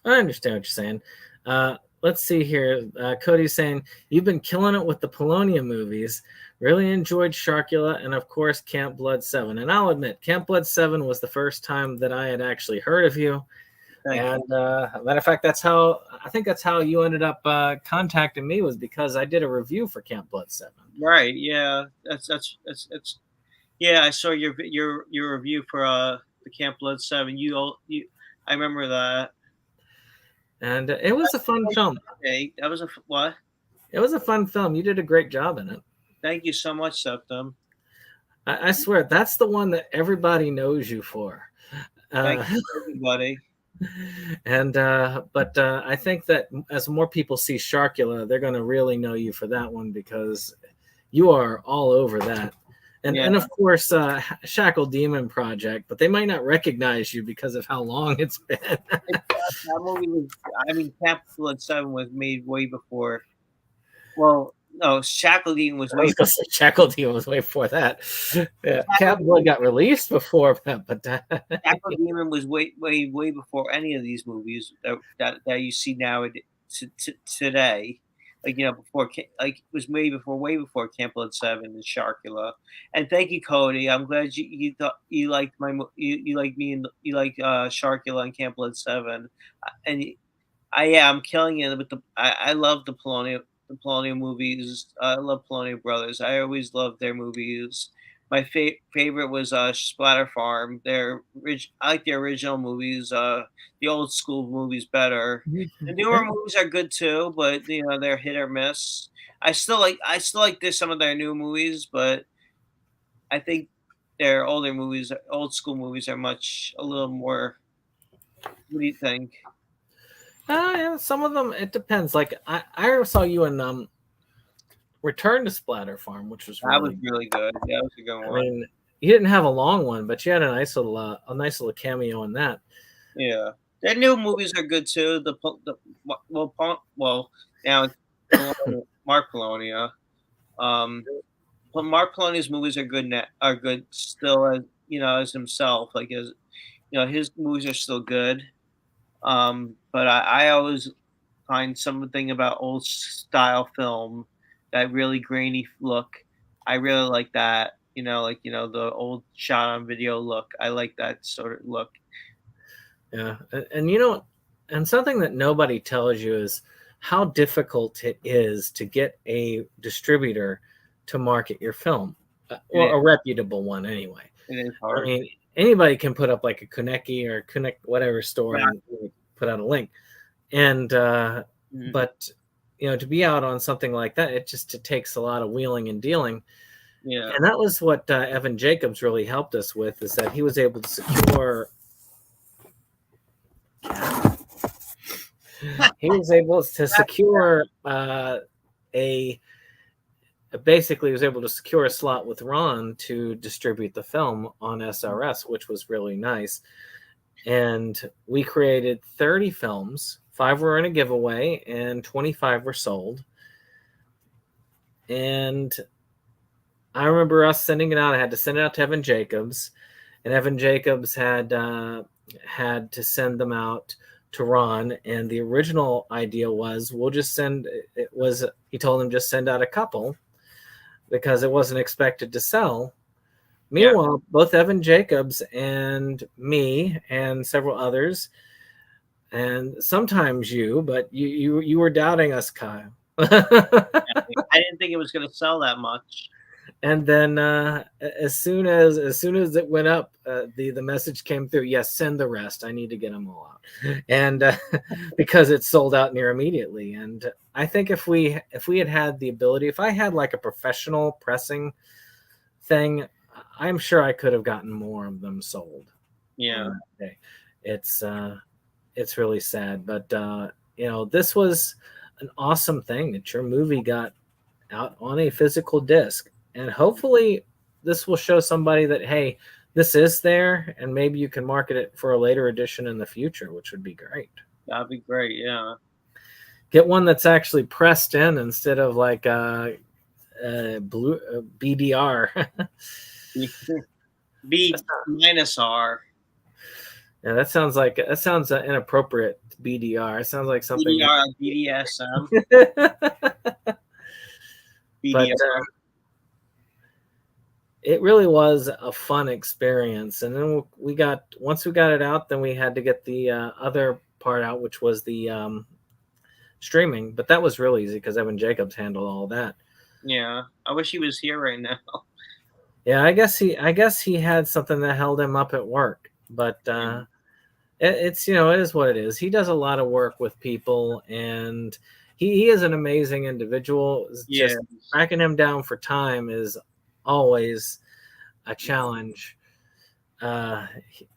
understand what you're saying. Let's see here. Cody's saying you've been killing it with the Polonia movies. Really enjoyed Sharkula and of course Camp Blood 7. And I'll admit, Camp Blood 7 was the first time that I had actually heard of you. And matter of fact, I think that's how you ended up contacting me, was because I did a review for Camp Blood 7. Right? Yeah, that's yeah. I saw your review for the Camp Blood 7. I remember that. And it was a fun film. That was what? It was a fun film. You did a great job in it. Thank you so much, Septum. I swear that's the one that everybody knows you for. Thank you, everybody. And but I think that as more people see Sharkula, they're going to really know you for that one, because you are all over that. And of course, Shackled Demon Project, but they might not recognize you because of how long it's been. That movie Camp Blood 7 was made way before. Well, no, Shackled Demon was way before. Shackled Demon was way before that. Yeah, Camp Blood got released before that, but Shackled Demon was way before any of these movies that you see now today. Like before, like it was way before Camp Blood 7 and Sharkula. And thank you, Cody. I'm glad you thought you liked you like me, and you like Sharkula and Camp Blood 7. And I'm killing it with I love the Polonia movies. I love Polonia Brothers. I always loved their movies. My favorite was Splatter Farm. I like the original movies. The old school movies better. The newer movies are good too, but they're hit or miss. I still like some of their new movies, but I think their old school movies are a little more. What do you think? Yeah, some of them, it depends. Like I saw you in Return to Splatter Farm, which was really good. Yeah, that was a good one. I mean, you didn't have a long one, but you had a nice little cameo in that. Yeah, their new movies are good too. Now Mark Polonia. But Mark Polonia's movies are good still, as as himself. Like his movies are still good. But I always find something about old style film, that really grainy look. I really like that. The old shot on video look. I like that sort of look. Yeah, and and something that nobody tells you is how difficult it is to get a distributor to market your film, or a reputable one anyway. It is hard. I mean, anybody can put up like a Konecki or Connect whatever store and put out a link, and but to be out on something like that, it takes a lot of wheeling and dealing. Yeah, and that was what Evan Jacobs really helped us with, is that he was able to secure. He was able to secure basically was able to secure a slot with Ron to distribute the film on SRS, which was really nice. And we created 30 films. 5 were in a giveaway and 25 were sold. And I remember us sending it out. I had to send it out to Evan Jacobs, and Evan Jacobs had to send them out to Ron. And the original idea was he told him just send out a couple, because it wasn't expected to sell. Meanwhile, both Evan Jacobs and me and several others and sometimes you, but you were doubting us, Kyle. I didn't think it was going to sell that much. And then as soon as it went up, the message came through. Yes, send the rest. I need to get them all out, and because it sold out near immediately. And I think if we had the ability, if I had like a professional pressing thing, I'm sure I could have gotten more of them sold. Yeah, on that day. It's really sad, but this was an awesome thing that your movie got out on a physical disc, and hopefully this will show somebody that, hey, this is there, and maybe you can market it for a later edition in the future, which would be great. that'd be great. Yeah, Get one that's actually pressed in instead of like blue BDR. B minus R. Yeah, that sounds inappropriate. BDR. It sounds like something. BDR, BDSM. But it really was a fun experience. And then once we got it out, then we had to get the other part out, which was the streaming. But that was really easy because Evan Jacobs handled all that. Yeah, I wish he was here right now. Yeah, I guess he had something that held him up at work. But it's it is what it is. He does a lot of work with people, and he is an amazing individual. Yeah. Just tracking him down for time is always a challenge. I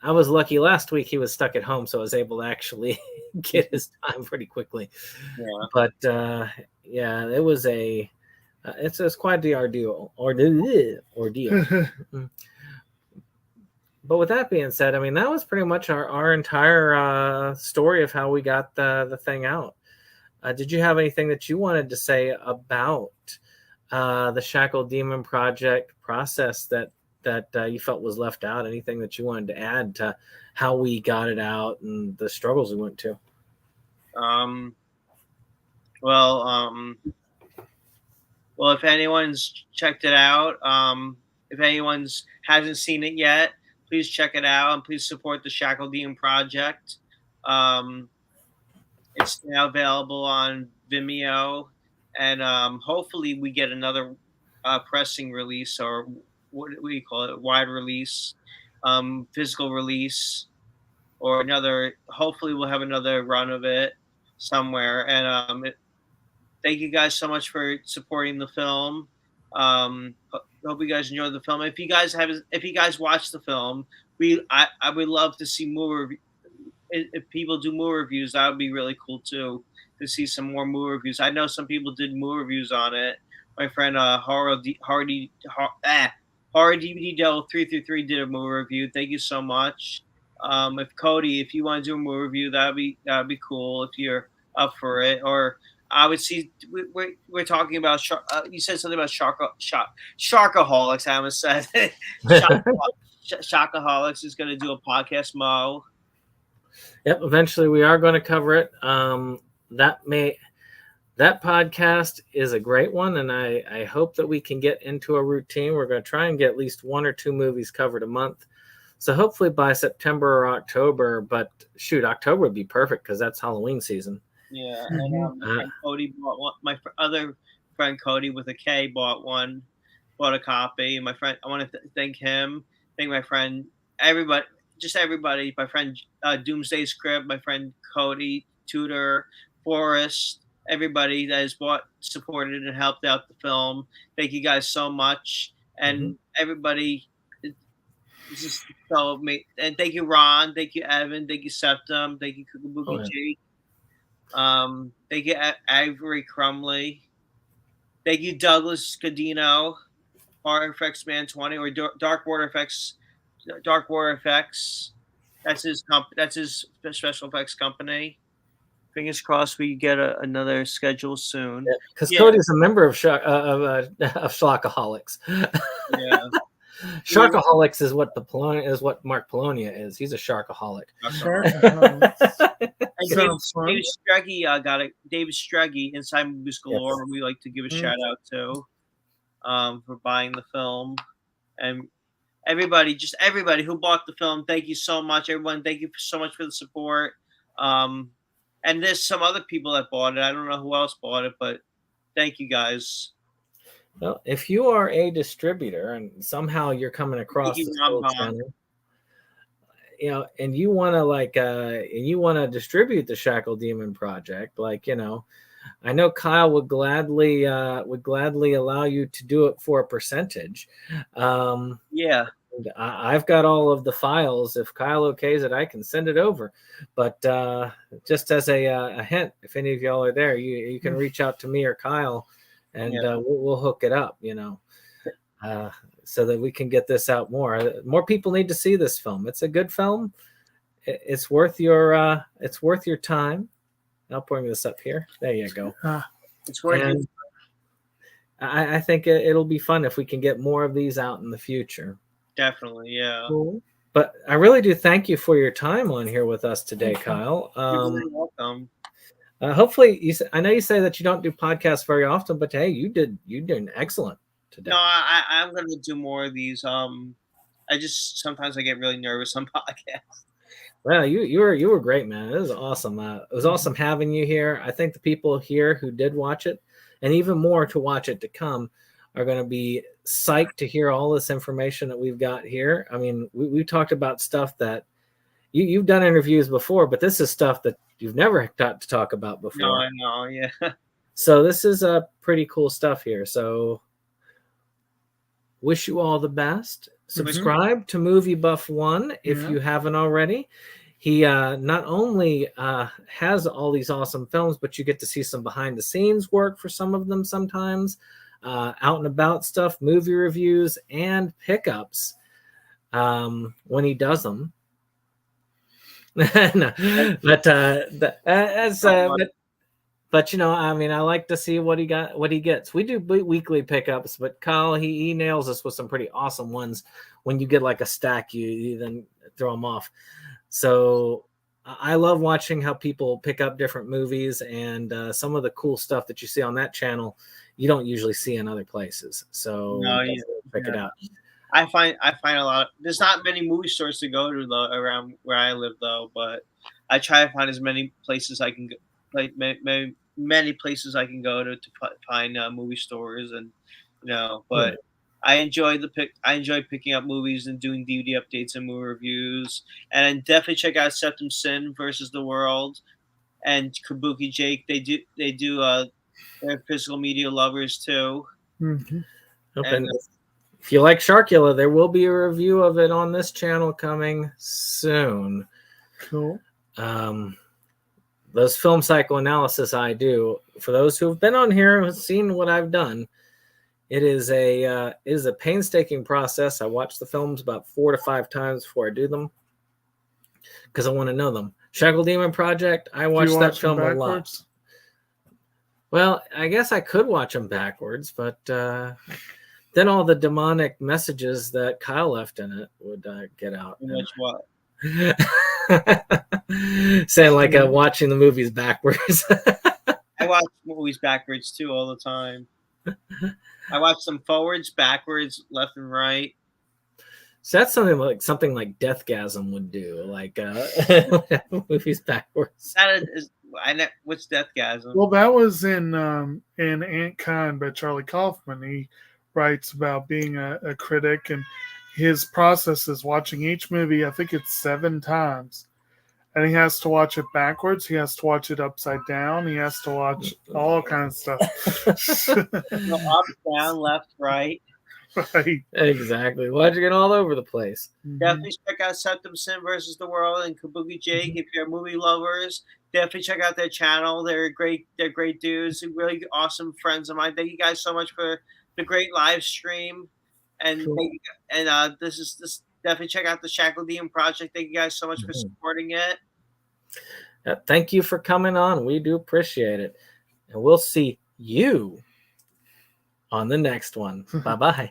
was lucky last week he was stuck at home, so I was able to actually get his time pretty quickly. Yeah. But it was it's quite the ordeal. But with that being said, I mean, that was pretty much our entire story of how we got the thing out. Did you have anything that you wanted to say about the Shackled Demon Project process that you felt was left out? Anything that you wanted to add to how we got it out and the struggles we went to? Well, if anyone's checked it out, if anyone's hasn't seen it yet, please check it out and please support the Shackled Demon Project. It's now available on Vimeo, and hopefully we get another pressing release, or what do you call it, wide release, physical release, or another. Hopefully we'll have another run of it somewhere. And thank you guys so much for supporting the film. Hope you guys enjoyed the film. If you guys watched the film, I would love to see more. If people do movie reviews, that would be really cool too, to see some more movie reviews. I know some people did movie reviews on it. My friend Horror DVD Doe 333 did a movie review. Thank you so much. If you want to do a movie review, that'd be cool if you're up for it. Or I would see we're talking about you said something about Sharkaholics. I almost said Shockaholics is going to do a podcast, Mo. Yep, eventually we are going to cover it. That podcast is a great one, and I hope that we can get into a routine. We're going to try and get at least 1 or 2 movies covered a month. So hopefully by September or October, but shoot, October would be perfect because that's Halloween season. Yeah, and my friend Cody bought one. My other friend Cody with a K bought a copy. My friend, I want to thank him, thank my friend, everybody. Just everybody, my friend Doomsday Script, my friend Cody, Tudor, Forrest, everybody that has supported, and helped out the film. Thank you guys so much. And everybody, this is so amazing. And thank you, Ron. Thank you, Evan. Thank you, Septum. Thank you, Kotobukijake. Thank you, Avery Crumley. Thank you, Douglas Cadino, Horror Effects Man 20, or Dark Water Effects. That's his special effects company. Fingers crossed we get another schedule soon. Because Cody's a member of Shockaholics. Yeah, Sharkaholics is what Mark Polonia is. He's a sharkaholic. David Streggy David Streggy, Inside Movies Galore. Yes. We like to give a shout out to for buying the film. And everybody who bought the film, thank you so much, everyone. Thank you so much for the support. And there's some other people that bought it. I don't know who else bought it, but thank you guys. Well, if you are a distributor and somehow you're coming across Thank you, this Ron whole Bond. channel, and you want to distribute the Shackled Demon Project, I know Kyle would gladly allow you to do it for a percentage. Yeah. I've got all of the files. If Kyle okays it, I can send it over. But just as a hint, if any of y'all are there, you can reach out to me or Kyle, and we'll hook it up. So that we can get this out more. More people need to see this film. It's a good film. It's worth your time. I'll bring this up here. There you go. It's worth it. I think it'll be fun if we can get more of these out in the future. Definitely, yeah. Cool. But I really do thank you for your time on here with us today, Kyle. You're very welcome. Hopefully, I know you say that you don't do podcasts very often, but hey, you did excellent today. No, I'm gonna do more of these. Sometimes I get really nervous on podcasts. Well, you were great, man. It was awesome. It was awesome having you here. I think the people here who did watch it, and even more to watch it to come, are going to be psyched to hear all this information that we've got here. I mean, we talked about stuff that you've done interviews before, but this is stuff that you've never got to talk about before. No, I know, yeah. So this is pretty cool stuff here. So wish you all the best. Subscribe to Movie Buff One if you haven't already. He not only has all these awesome films, but you get to see some behind the scenes work for some of them sometimes. Out and about stuff, movie reviews, and pickups when he does them. No, but I mean, I like to see what he gets. We do weekly pickups, but Kyle he nails us with some pretty awesome ones. When you get like a stack, you then throw them off. So I love watching how people pick up different movies and some of the cool stuff that you see on that channel you don't usually see in other places. So check it out. I find a lot. There's not many movie stores to go to though around where I live though, but I try to find as many places I can go, like many places I can go to find movie stores and But I enjoy picking up movies and doing DVD updates and movie reviews. And definitely check out SeptumSin versus the World and Kotobukijake. They do they're physical media lovers too. Mm-hmm. And if you like Sharkula, there will be a review of it on this channel coming soon. Cool. Those film psychoanalysis I do, for those who have been on here and have seen what I've done, it is a painstaking process. I watch the films about 4 to 5 times before I do them because I want to know them. Shackled Demon Project, I watched that film a lot. Well, I guess I could watch them backwards, but then all the demonic messages that Kyle left in it would get out. Which what? Saying like watching the movies backwards. I watch movies backwards too all the time. I watch them forwards, backwards, left and right. So that's something like Deathgasm would do, like movies backwards. What's Deathgasm? Well, that was in Ant Kind by Charlie Kaufman. He writes about being a critic, and his process is watching each movie. I think it's 7 times, and he has to watch it backwards. He has to watch it upside down. He has to watch all kinds of stuff. Up, down, left, right. Right. Exactly. Watching it all over the place. Definitely check out SeptumSin versus the World and Kotobukijake if you're movie lovers. Definitely check out their channel. They're great dudes. Really awesome friends of mine. Thank you guys so much for the great live stream. And Cool. this definitely check out the Shackled Demon Project. Thank you guys so much for supporting it. Thank you for coming on. We do appreciate it. And we'll see you on the next one. Bye-bye.